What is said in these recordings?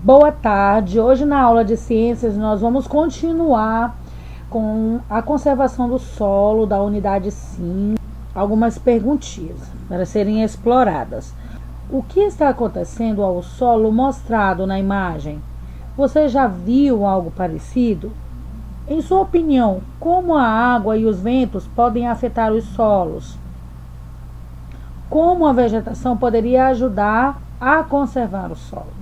Boa tarde. Hoje na aula de ciências nós vamos continuar com a conservação do solo da unidade 5. Algumas perguntinhas para serem exploradas. O que está acontecendo ao solo mostrado na imagem? Você já viu algo parecido? Em sua opinião, como a água e os ventos podem afetar os solos? Como a vegetação poderia ajudar a conservar o solo?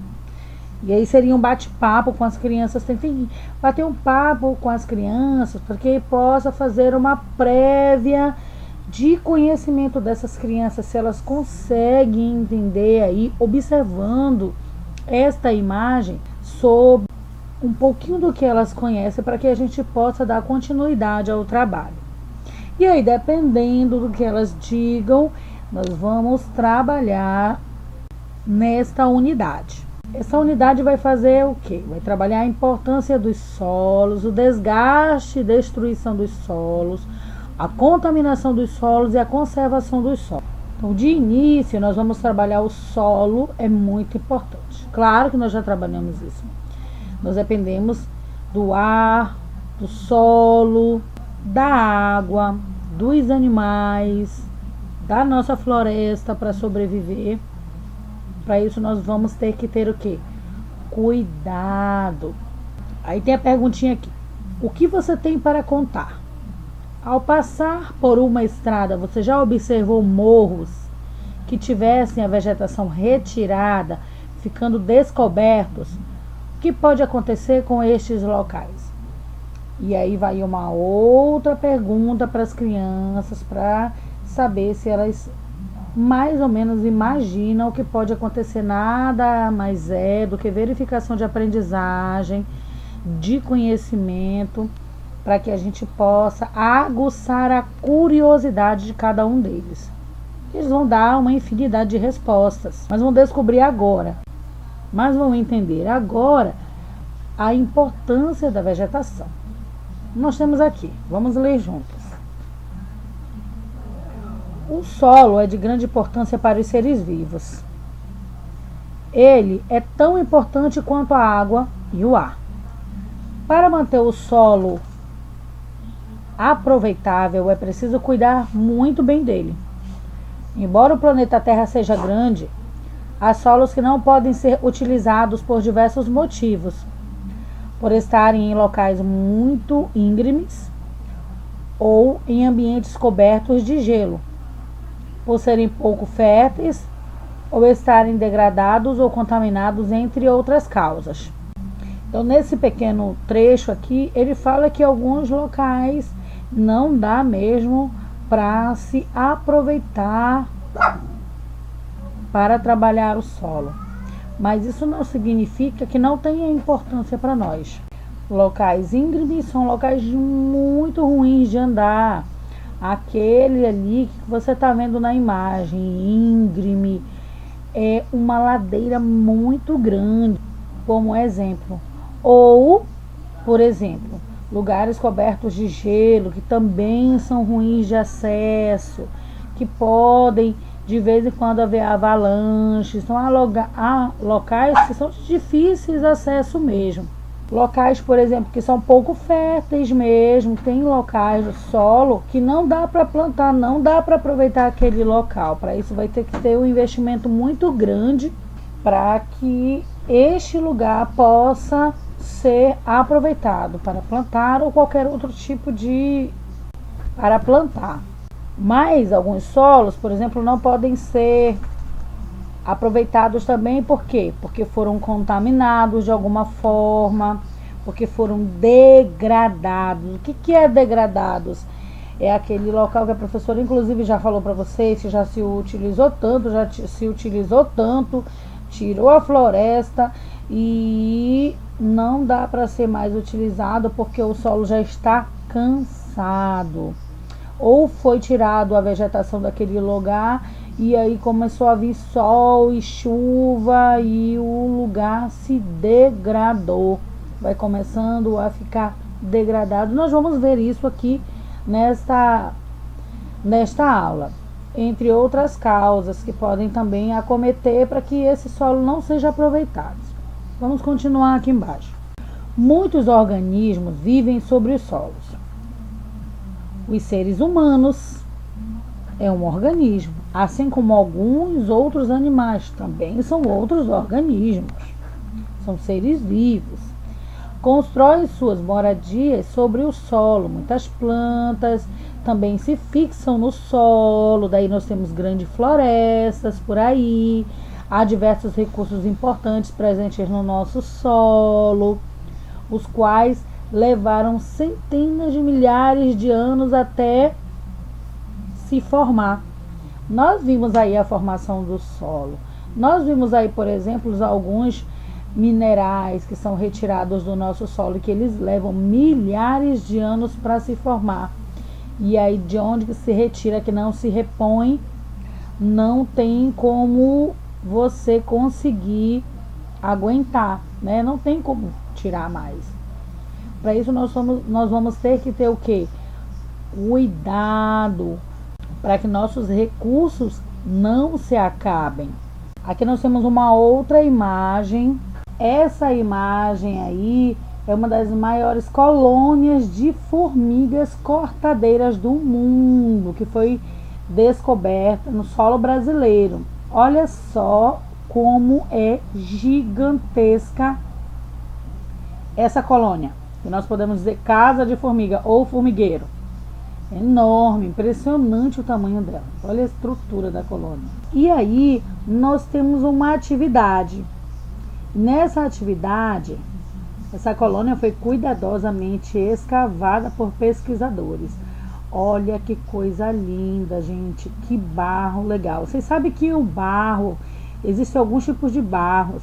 E aí seria um bate-papo com as crianças. Tentem bater um papo com as crianças para que possa fazer uma prévia de conhecimento dessas crianças, se elas conseguem entender aí, observando esta imagem, sobre um pouquinho do que elas conhecem, para que a gente possa dar continuidade ao trabalho. E aí, dependendo do que elas digam, nós vamos trabalhar nesta unidade. Essa unidade vai fazer o quê? Vai trabalhar a importância dos solos, o desgaste e destruição dos solos, a contaminação dos solos e a conservação dos solos. Então, de início, nós vamos trabalhar o solo, é muito importante. Claro que nós já trabalhamos isso. Nós dependemos do ar, do solo, da água, dos animais, da nossa floresta para sobreviver. Para isso nós vamos ter que ter o quê? Cuidado. Aí tem a perguntinha aqui. O que você tem para contar? Ao passar por uma estrada, você já observou morros que tivessem a vegetação retirada, ficando descobertos? O que pode acontecer com estes locais? E aí vai uma outra pergunta para as crianças, para saber se elas mais ou menos imaginam o que pode acontecer. Nada mais é do que verificação de aprendizagem, de conhecimento, para que a gente possa aguçar a curiosidade de cada um deles. Eles vão dar uma infinidade de respostas, mas vão descobrir agora, mas vão entender agora a importância da vegetação. Nós temos aqui, vamos ler juntos. O solo é de grande importância para os seres vivos. Ele é tão importante quanto a água e o ar. Para manter o solo aproveitável, é preciso cuidar muito bem dele. Embora o planeta Terra seja grande, há solos que não podem ser utilizados por diversos motivos. Por estarem em locais muito íngremes ou em ambientes cobertos de gelo, por serem pouco férteis ou estarem degradados ou contaminados, entre outras causas. Então, nesse pequeno trecho aqui, ele fala que alguns locais não dá mesmo para se aproveitar para trabalhar o solo. Mas isso não significa que não tenha importância para nós. Locais íngremes são locais muito ruins de andar. Aquele ali que você está vendo na imagem, íngreme, é uma ladeira muito grande, como exemplo. Ou, por exemplo, lugares cobertos de gelo, que também são ruins de acesso, que podem de vez em quando haver avalanches. Então, há locais que são de difíceis de acesso mesmo. Locais, por exemplo, que são pouco férteis mesmo. Tem locais do solo que não dá para plantar, não dá para aproveitar aquele local. Para isso vai ter que ter um investimento muito grande para que este lugar possa ser aproveitado para plantar ou qualquer outro tipo de para plantar. Mas alguns solos, por exemplo, não podem ser aproveitados também. Por quê? Porque foram contaminados de alguma forma, porque foram degradados. O que é degradados? É aquele local que a professora inclusive já falou para vocês, que já se utilizou tanto, tirou a floresta e não dá para ser mais utilizado porque o solo já está cansado. Ou foi tirado a vegetação daquele lugar e aí começou a vir sol e chuva e o lugar se degradou. Vai começando a ficar degradado. Nós vamos ver isso aqui nesta aula. Entre outras causas que podem também acometer para que esse solo não seja aproveitado. Vamos continuar aqui embaixo. Muitos organismos vivem sobre os solos. Os seres humanos é um organismo, assim como alguns outros animais também são outros organismos. São seres vivos. Constroem suas moradias sobre o solo. Muitas plantas também se fixam no solo. Daí nós temos grandes florestas por aí. Há diversos recursos importantes presentes no nosso solo, os quais levaram centenas de milhares de anos até se formar. Nós vimos aí a formação do solo. Nós vimos aí, por exemplo, alguns minerais que são retirados do nosso solo e que eles levam milhares de anos para se formar. E aí de onde que se retira, que não se repõe, não tem como você conseguir aguentar, né? Não tem como tirar mais. Para isso nós vamos ter que ter o quê? Cuidado para que nossos recursos não se acabem. Aqui nós temos uma outra imagem. Essa imagem aí é uma das maiores colônias de formigas cortadeiras do mundo, que foi descoberta no solo brasileiro. Olha só como é gigantesca essa colônia, que nós podemos dizer casa de formiga ou formigueiro. Enorme, impressionante o tamanho dela. Olha a estrutura da colônia. E aí nós temos uma atividade. Nessa atividade, essa colônia foi cuidadosamente escavada por pesquisadores. Olha que coisa linda, gente, que barro legal. Vocês sabem que o barro, existem alguns tipos de barros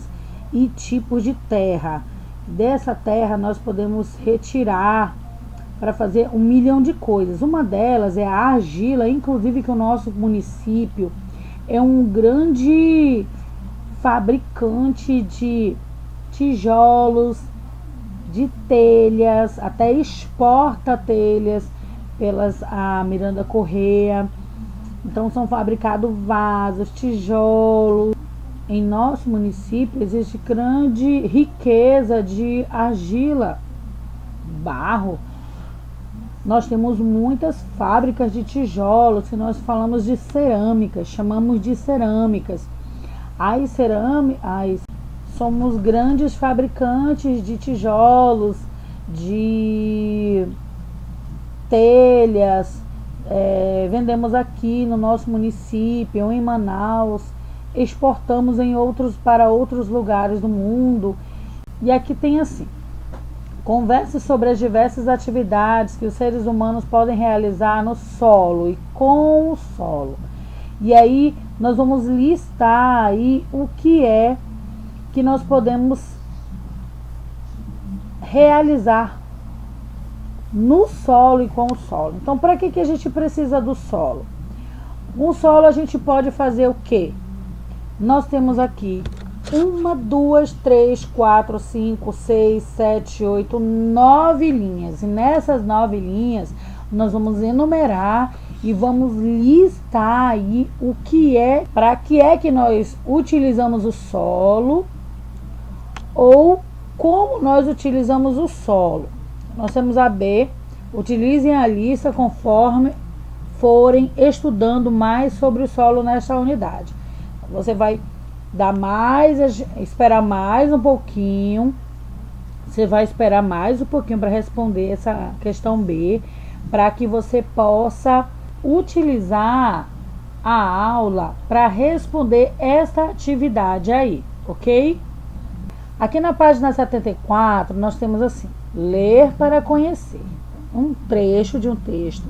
e tipos de terra. Dessa terra nós podemos retirar para fazer 1 milhão de coisas. Uma delas é a argila, inclusive que o nosso município é um grande fabricante de tijolos, de telhas, até exporta telhas pelas a Miranda Corrêa. Então são fabricados vasos, tijolos. Em nosso município existe grande riqueza de argila, barro. Nós temos muitas fábricas de tijolos, que nós falamos de cerâmicas, chamamos de cerâmicas. Somos grandes fabricantes de tijolos, de telhas, vendemos aqui no nosso município, em Manaus, exportamos para outros lugares do mundo. E aqui tem assim: converse sobre as diversas atividades que os seres humanos podem realizar no solo e com o solo. E aí nós vamos listar aí o que é que nós podemos realizar no solo e com o solo. Então, para que a gente precisa do solo? O solo a gente pode fazer o quê? Nós temos aqui 1, 2, 3, 4, 5, 6, 7, 8, 9 linhas. E nessas 9 linhas, nós vamos enumerar e vamos listar aí o que é, para que é que nós utilizamos o solo ou como nós utilizamos o solo. Nós temos a B, utilizem a lista conforme forem estudando mais sobre o solo nesta unidade. Você vai esperar mais um pouquinho. Você vai esperar mais um pouquinho para responder essa questão B, para que você possa utilizar a aula para responder esta atividade aí, ok? Aqui na página 74, nós temos assim: ler para conhecer. Um trecho de um texto.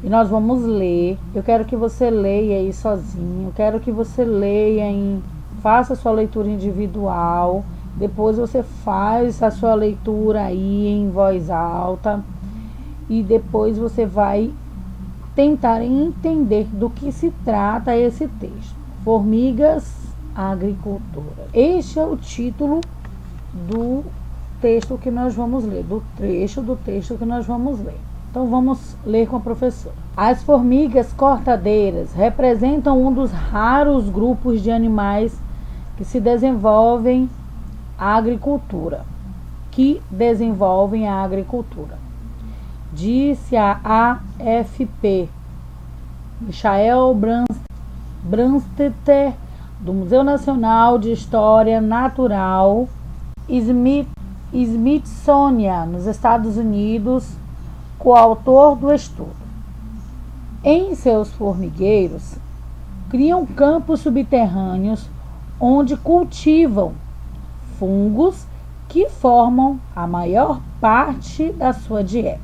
E nós vamos ler. Eu quero que você leia aí sozinho. Eu quero que você leia faça a sua leitura individual. Depois você faz a sua leitura aí em voz alta. E depois você vai tentar entender do que se trata esse texto. Formigas agricultoras. Este é o título do texto que nós vamos ler, do trecho do texto que nós vamos ler. Então vamos ler com a professora. As formigas cortadeiras representam um dos raros grupos de animais que se desenvolvem a agricultura, que desenvolvem a agricultura. Disse a AFP, Michael Brandstetter, do Museu Nacional de História Natural, Smithsonian, nos Estados Unidos, coautor do estudo. Em seus formigueiros, criam campos subterrâneos onde cultivam fungos que formam a maior parte da sua dieta.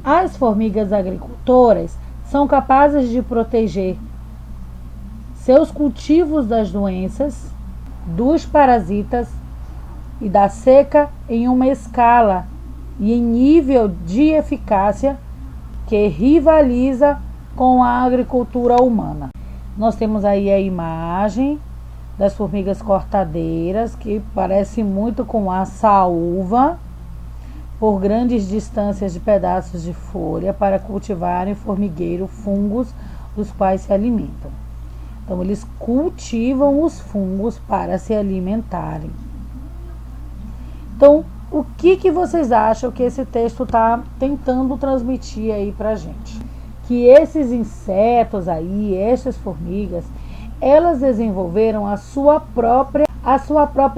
As formigas agricultoras são capazes de proteger seus cultivos das doenças, dos parasitas e da seca em uma escala e em nível de eficácia que rivaliza com a agricultura humana. Nós temos aí a imagem das formigas cortadeiras, que parece muito com a saúva, por grandes distâncias de pedaços de folha para cultivar em formigueiro fungos dos quais se alimentam. Então, eles cultivam os fungos para se alimentarem. Então, o que vocês acham que esse texto está tentando transmitir aí para a gente? Que esses insetos aí, essas formigas, elas desenvolveram a sua própria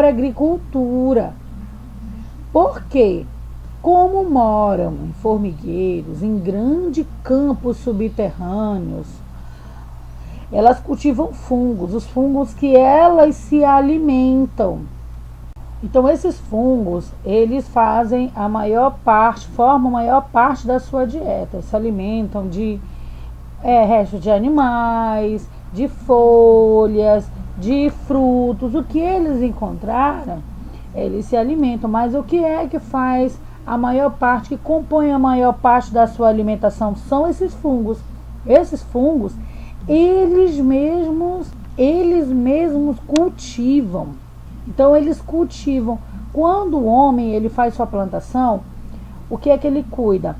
agricultura. Por quê? Como moram em formigueiros, em grandes campos subterrâneos, elas cultivam fungos, os fungos que elas se alimentam. Então, esses fungos, eles fazem formam a maior parte da sua dieta. Se alimentam de restos de animais, de folhas, de frutos. O que eles encontraram, eles se alimentam. Mas o que é que faz a maior parte, que compõe a maior parte da sua alimentação? São esses fungos. Esses fungos, eles mesmos cultivam. Então, eles cultivam. Quando o homem ele faz sua plantação, o que é que ele cuida?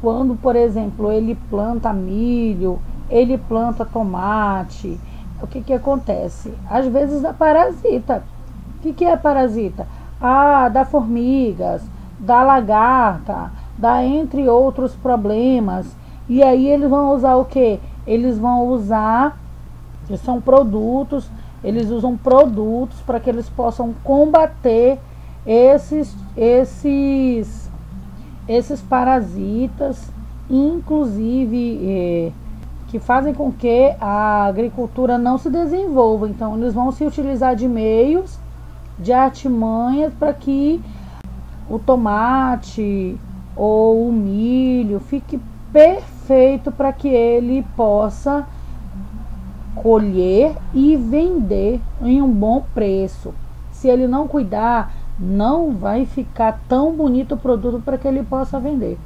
Quando, por exemplo, ele planta milho, ele planta tomate, o que acontece? Às vezes dá parasita. O que é parasita? Dá formigas, dá lagarta, dá entre outros problemas. E aí eles vão usar o quê? Eles vão usar, são produtos, eles usam produtos para que eles possam combater esses parasitas, inclusive que fazem com que a agricultura não se desenvolva. Então, eles vão se utilizar de meios, de artimanhas, para que o tomate ou o milho fique perfeito para que ele possa colher e vender em um bom preço. Se ele não cuidar, não vai ficar tão bonito o produto para que ele possa vender.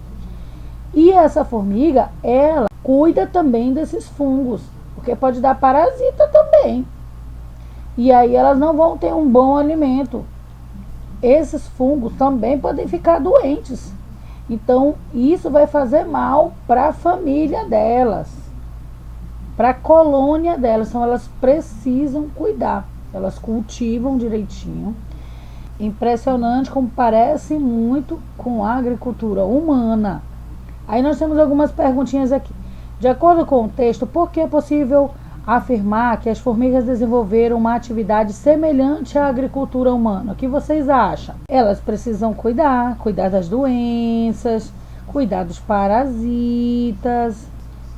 E essa formiga, ela cuida também desses fungos, porque pode dar parasita também. E aí elas não vão ter um bom alimento. Esses fungos também podem ficar doentes. Então, isso vai fazer mal para a família delas, para a colônia delas. Então, elas precisam cuidar. Elas cultivam direitinho. Impressionante como parece muito com a agricultura humana. Aí nós temos algumas perguntinhas aqui. De acordo com o texto, por que é possível afirmar que as formigas desenvolveram uma atividade semelhante à agricultura humana? O que vocês acham? Elas precisam cuidar das doenças, cuidar dos parasitas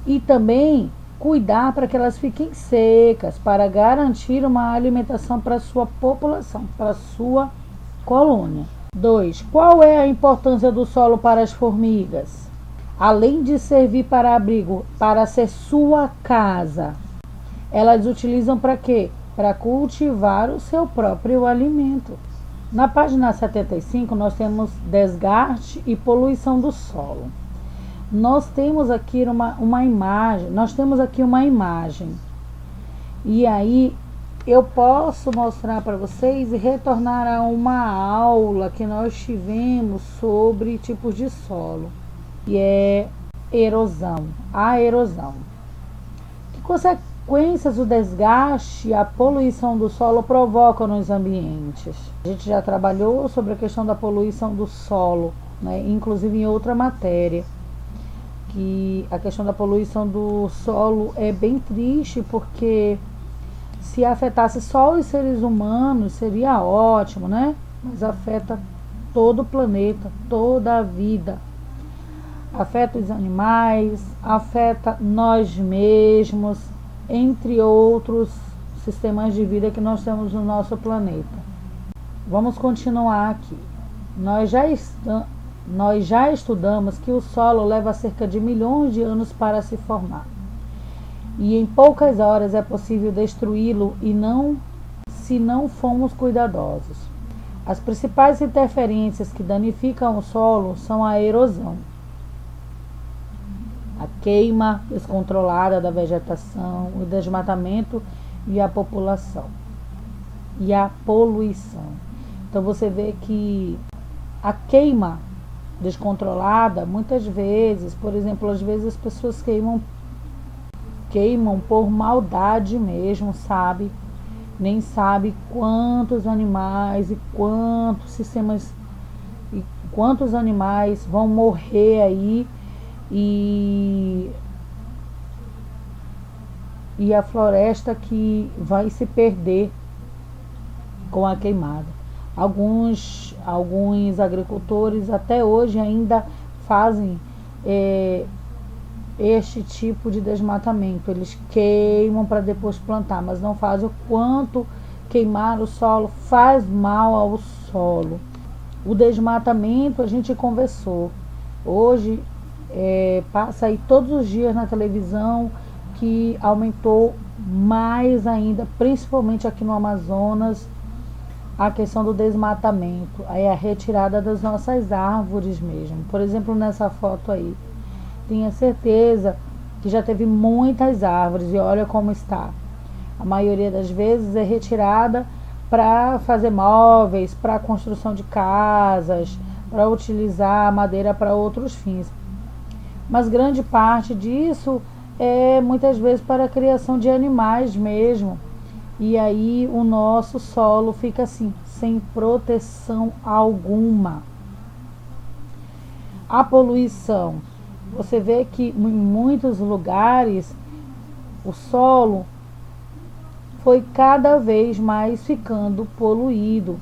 e também cuidar para que elas fiquem secas, para garantir uma alimentação para a sua população, para a sua colônia. 2. Qual é a importância do solo para as formigas? Além de servir para abrigo, para ser sua casa, elas utilizam para quê? Para cultivar o seu próprio alimento. Na página 75, nós temos desgaste e poluição do solo. Nós temos aqui uma imagem. E aí eu posso mostrar para vocês e retornar a uma aula que nós tivemos sobre tipos de solo, que é a erosão. consequências do desgaste e a poluição do solo provocam nos ambientes. A gente já trabalhou sobre a questão da poluição do solo, né? Inclusive em outra matéria, que a questão da poluição do solo é bem triste, porque se afetasse só os seres humanos seria ótimo, né? Mas afeta todo o planeta, toda a vida. Afeta os animais, afeta nós mesmos, entre outros sistemas de vida que nós temos no nosso planeta. Vamos continuar aqui. Nós já estudamos que o solo leva cerca de milhões de anos para se formar. E em poucas horas é possível destruí-lo se não formos cuidadosos. As principais interferências que danificam o solo são a erosão, a queima descontrolada da vegetação, o desmatamento e a população e a poluição. Então você vê que a queima descontrolada, muitas vezes, por exemplo, às vezes as pessoas queimam por maldade mesmo, sabe? Nem sabe quantos animais e quantos sistemas e quantos animais vão morrer aí e a floresta que vai se perder com a queimada. Alguns agricultores até hoje ainda fazem este tipo de desmatamento. Eles queimam para depois plantar, mas não fazem o quanto queimar o solo faz mal ao solo. O desmatamento a gente conversou. Hoje passa aí todos os dias na televisão que aumentou mais ainda, principalmente aqui no Amazonas, a questão do desmatamento, aí a retirada das nossas árvores mesmo. Por exemplo, nessa foto aí, tenha certeza que já teve muitas árvores e olha como está. A maioria das vezes é retirada para fazer móveis, para construção de casas, para utilizar a madeira para outros fins. Mas grande parte disso é muitas vezes para a criação de animais mesmo. E aí o nosso solo fica assim, sem proteção alguma. A poluição. Você vê que em muitos lugares o solo foi cada vez mais ficando poluído.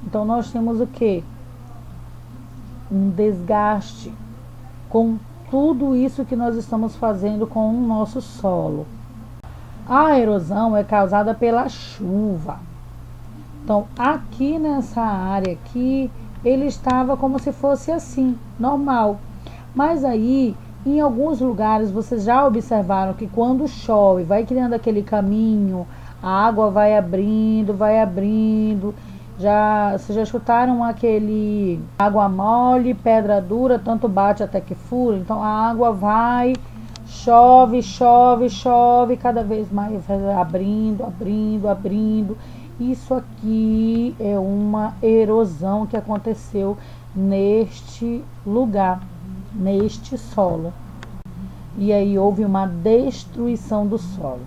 Então nós temos o quê? Um desgaste com tudo isso que nós estamos fazendo com o nosso solo. A erosão é causada pela chuva. Então, aqui nessa área aqui, ele estava como se fosse assim, normal. Mas aí, em alguns lugares, vocês já observaram que quando chove, vai criando aquele caminho, a água vai abrindo. Vocês já escutaram aquele água mole, pedra dura, tanto bate até que fura? Então a água vai, chove, cada vez mais vai abrindo. Isso aqui é uma erosão que aconteceu neste lugar, neste solo. E aí houve uma destruição do solo.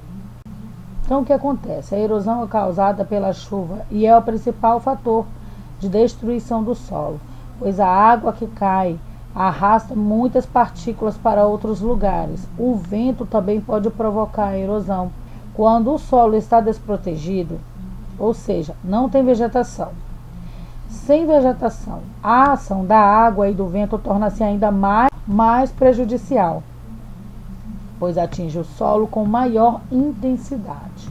Então o que acontece? A erosão é causada pela chuva e é o principal fator de destruição do solo, pois a água que cai arrasta muitas partículas para outros lugares. O vento também pode provocar a erosão. Quando o solo está desprotegido, ou seja, não tem vegetação. Sem vegetação, a ação da água e do vento torna-se ainda mais prejudicial, pois atinge o solo com maior intensidade.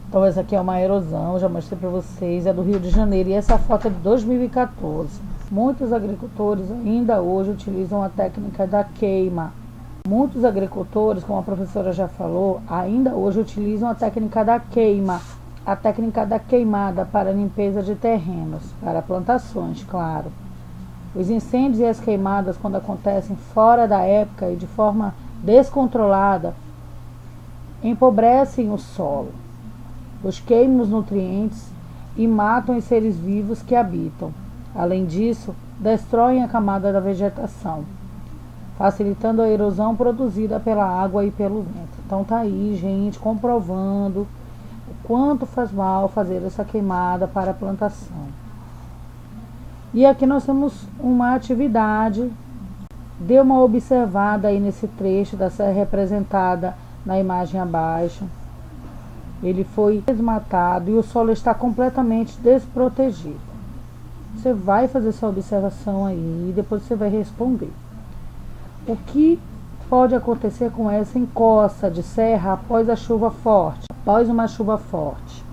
Então essa aqui é uma erosão, já mostrei para vocês, é do Rio de Janeiro, e essa foto é de 2014. Muitos agricultores ainda hoje utilizam a técnica da queima. Muitos agricultores, como a professora já falou, ainda hoje utilizam a técnica da queima, a técnica da queimada para limpeza de terrenos, para plantações, claro. Os incêndios e as queimadas, quando acontecem fora da época e de forma descontrolada, empobrecem o solo, os queimam os nutrientes e matam os seres vivos que habitam. Além disso, destroem a camada da vegetação, facilitando a erosão produzida pela água e pelo vento. Então tá aí, gente, comprovando o quanto faz mal fazer essa queimada para a plantação. E aqui nós temos uma atividade. Dê uma observada aí nesse trecho da serra representada na imagem abaixo. Ele foi desmatado e o solo está completamente desprotegido. Você vai fazer essa observação aí e depois você vai responder. O que pode acontecer com essa encosta de serra após a chuva forte? Após uma chuva forte.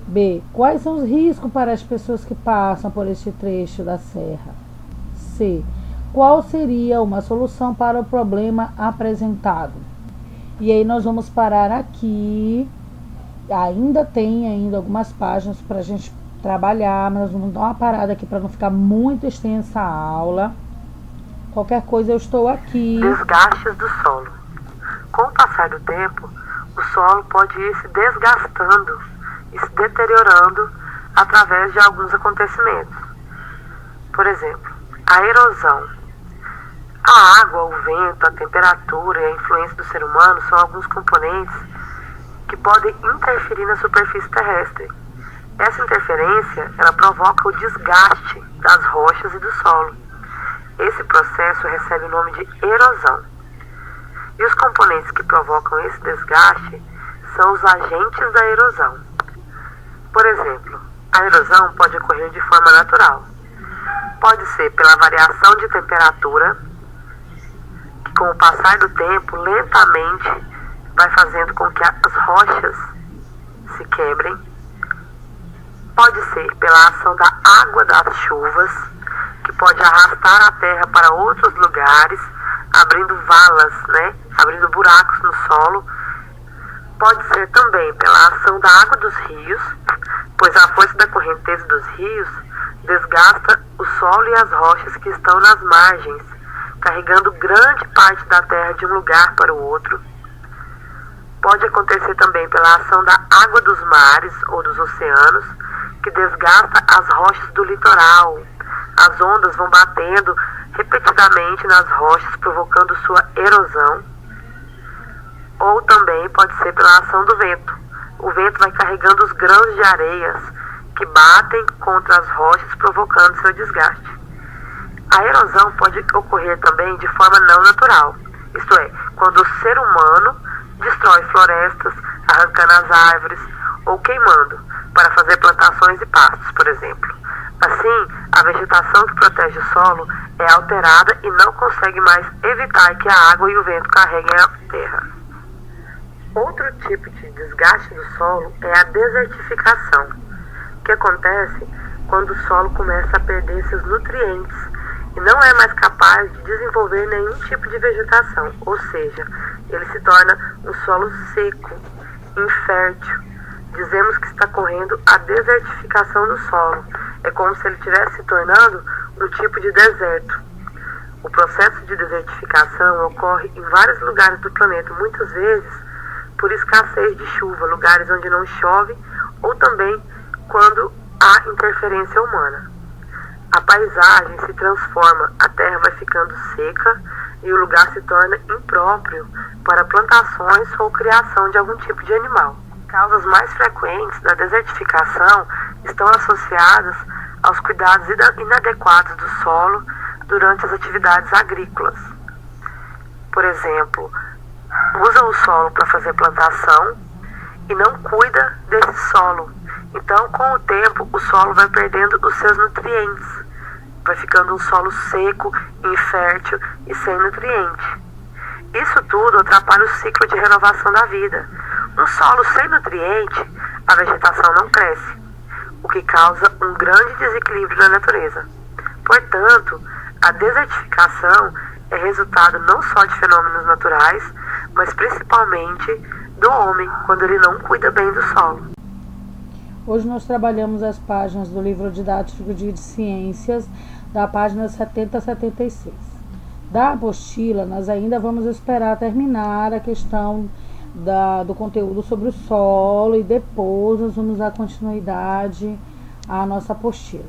B. Quais são os riscos para as pessoas que passam por este trecho da serra? C. Qual seria uma solução para o problema apresentado? E aí nós vamos parar aqui. Ainda tem algumas páginas para a gente trabalhar, mas nós vamos dar uma parada aqui para não ficar muito extensa a aula. Qualquer coisa eu estou aqui. Desgastes do solo. Com o passar do tempo, o solo pode ir se desgastando e se deteriorando através de alguns acontecimentos. Por exemplo, a erosão. A água, o vento, a temperatura e a influência do ser humano são alguns componentes que podem interferir na superfície terrestre. Essa interferência, ela provoca o desgaste das rochas e do solo. Esse processo recebe o nome de erosão. E os componentes que provocam esse desgaste são os agentes da erosão. Por exemplo, a erosão pode ocorrer de forma natural. Pode ser pela variação de temperatura, que com o passar do tempo, lentamente, vai fazendo com que as rochas se quebrem. Pode ser pela ação da água das chuvas, que pode arrastar a terra para outros lugares, abrindo valas, abrindo buracos no solo. Pode ser também pela ação da água dos rios, pois a força da correnteza dos rios desgasta o solo e as rochas que estão nas margens, carregando grande parte da terra de um lugar para o outro. Pode acontecer também pela ação da água dos mares ou dos oceanos, que desgasta as rochas do litoral. As ondas vão batendo repetidamente nas rochas, provocando sua erosão. Ou também pode ser pela ação do vento. O vento vai carregando os grãos de areias que batem contra as rochas, provocando seu desgaste. A erosão pode ocorrer também de forma não natural, isto é, quando o ser humano destrói florestas, arrancando as árvores ou queimando para fazer plantações e pastos, por exemplo. Assim, a vegetação que protege o solo é alterada e não consegue mais evitar que a água e o vento carreguem a terra. Outro tipo de desgaste do solo é a desertificação, que acontece quando o solo começa a perder seus nutrientes e não é mais capaz de desenvolver nenhum tipo de vegetação, ou seja, ele se torna um solo seco, infértil. Dizemos que está ocorrendo a desertificação do solo. É como se ele estivesse se tornando um tipo de deserto. O processo de desertificação ocorre em vários lugares do planeta, muitas vezes por escassez de chuva, lugares onde não chove, ou também quando há interferência humana. A paisagem se transforma, a terra vai ficando seca e o lugar se torna impróprio para plantações ou criação de algum tipo de animal. Causas mais frequentes da desertificação estão associadas aos cuidados inadequados do solo durante as atividades agrícolas. Por exemplo, usa o solo para fazer plantação e não cuida desse solo. Então, com o tempo, o solo vai perdendo os seus nutrientes. Vai ficando um solo seco, infértil e sem nutriente. Isso tudo atrapalha o ciclo de renovação da vida. Um solo sem nutriente, a vegetação não cresce, o que causa um grande desequilíbrio na natureza. Portanto, a desertificação é resultado não só de fenômenos naturais, mas principalmente do homem, quando ele não cuida bem do solo. Hoje nós trabalhamos as páginas do livro didático de ciências, da página 70 a 76. Da apostila, nós ainda vamos esperar terminar a questão do conteúdo sobre o solo e depois nós vamos dar continuidade à nossa apostila.